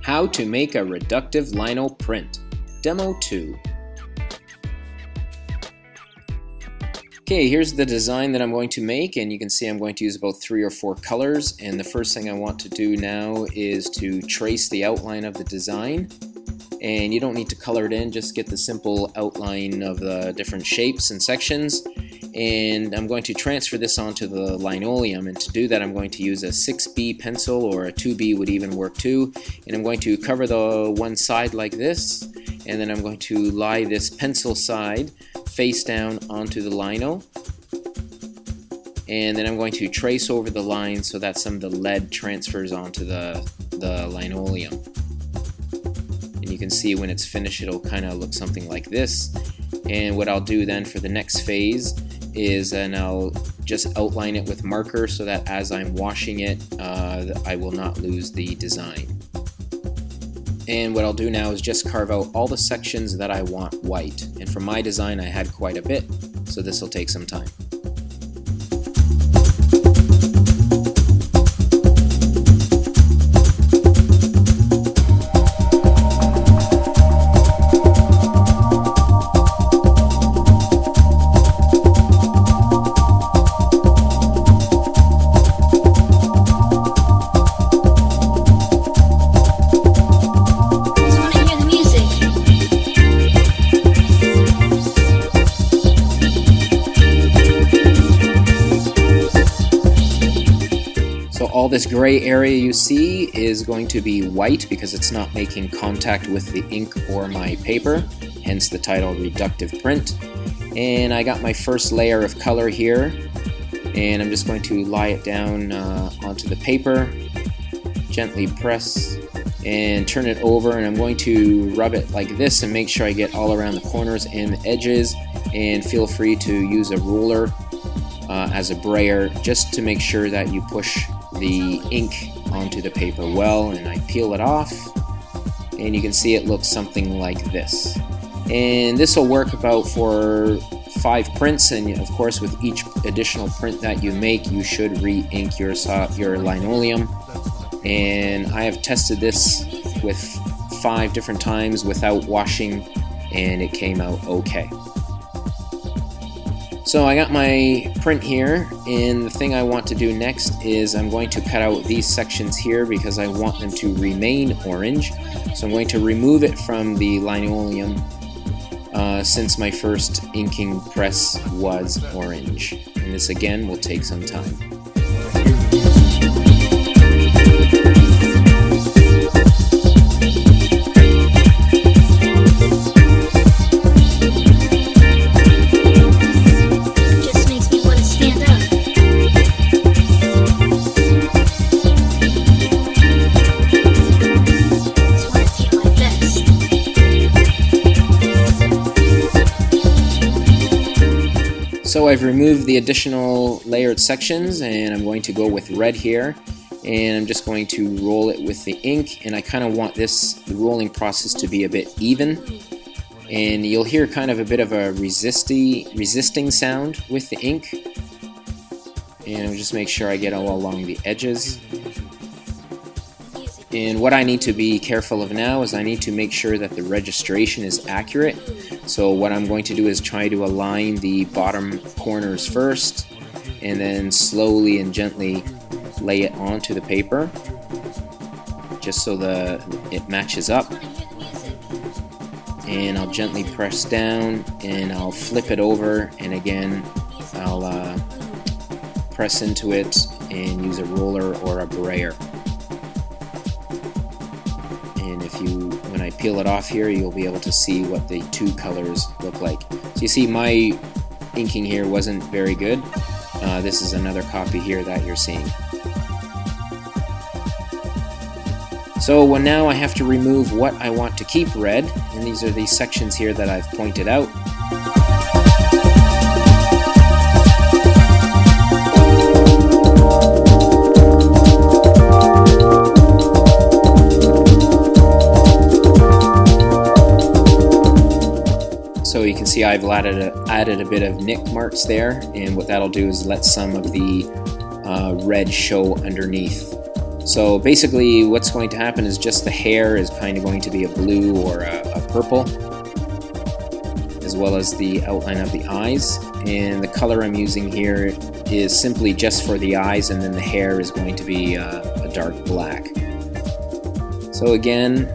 How to make a reductive lino print. Demo 2. Okay, here's the design that I'm going to make, and you can see I'm going to use about 3 or 4 colors. And the first thing I want to do now is to trace the outline of the design. And you don't need to color it in, just get the simple outline of the different shapes and sections. And I'm going to transfer this onto the linoleum, and to do that I'm going to use a 6B pencil, or a 2B would even work too. And I'm going to cover the one side like this, and then I'm going to lie this pencil side face down onto the lino, and then I'm going to trace over the line so that some of the lead transfers onto the linoleum. And you can see when it's finished it'll kind of look something like this. And what I'll do then for the next phase is then I'll just outline it with marker so that as I'm washing it I will not lose the design. And what I'll do now is just carve out all the sections that I want white. And for my design I had quite a bit, so this will take some time. All this gray area you see is going to be white because it's not making contact with the ink or my paper, hence the title Reductive Print. And I got my first layer of color here, and I'm just going to lie it down onto the paper, gently press and turn it over, and I'm going to rub it like this and make sure I get all around the corners and the edges. And feel free to use a ruler as a brayer just to make sure that you push the ink onto the paper well. And I peel it off, and you can see it looks something like this. And this will work about for 5 prints, and of course with each additional print that you make you should re-ink your linoleum. And I have tested this with 5 different times without washing, and it came out okay. So I got my print here, and the thing I want to do next is I'm going to cut out these sections here because I want them to remain orange. So I'm going to remove it from the linoleum since my first inking press was orange. And this again will take some time. So I've removed the additional layered sections, and I'm going to go with red here, and I'm just going to roll it with the ink. And I kind of want the rolling process to be a bit even, and you'll hear kind of a bit of a resisting sound with the ink. And I'll just make sure I get all along the edges. And what I need to be careful of now is I need to make sure that the registration is accurate. So what I'm going to do is try to align the bottom corners first, and then slowly and gently lay it onto the paper just so it matches up. And I'll gently press down, and I'll flip it over, and again I'll press into it and use a roller or a brayer. When I peel it off here, you'll be able to see what the 2 colors look like. So you see my inking here wasn't very good. This is another copy here that you're seeing. So now I have to remove what I want to keep red, and these are these sections here that I've pointed out. So you can see I've added a bit of nick marks there, and what that'll do is let some of the red show underneath. So basically what's going to happen is just the hair is kind of going to be a blue or a purple, as well as the outline of the eyes. And the color I'm using here is simply just for the eyes, and then the hair is going to be a dark black. So again,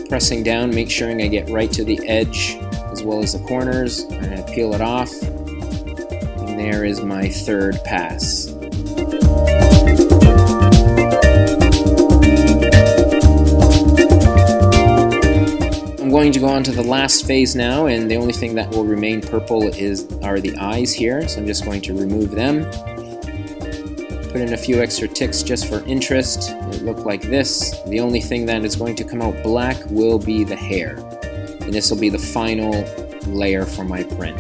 pressing down, make sure I get right to the edge as well as the corners. I'm going to peel it off, and there is my third pass. I'm going to go on to the last phase now, and the only thing that will remain purple are the eyes here, so I'm just going to remove them. Put in a few extra ticks just for interest. It look like this. The only thing that is going to come out black will be the hair, and this will be the final layer for my print.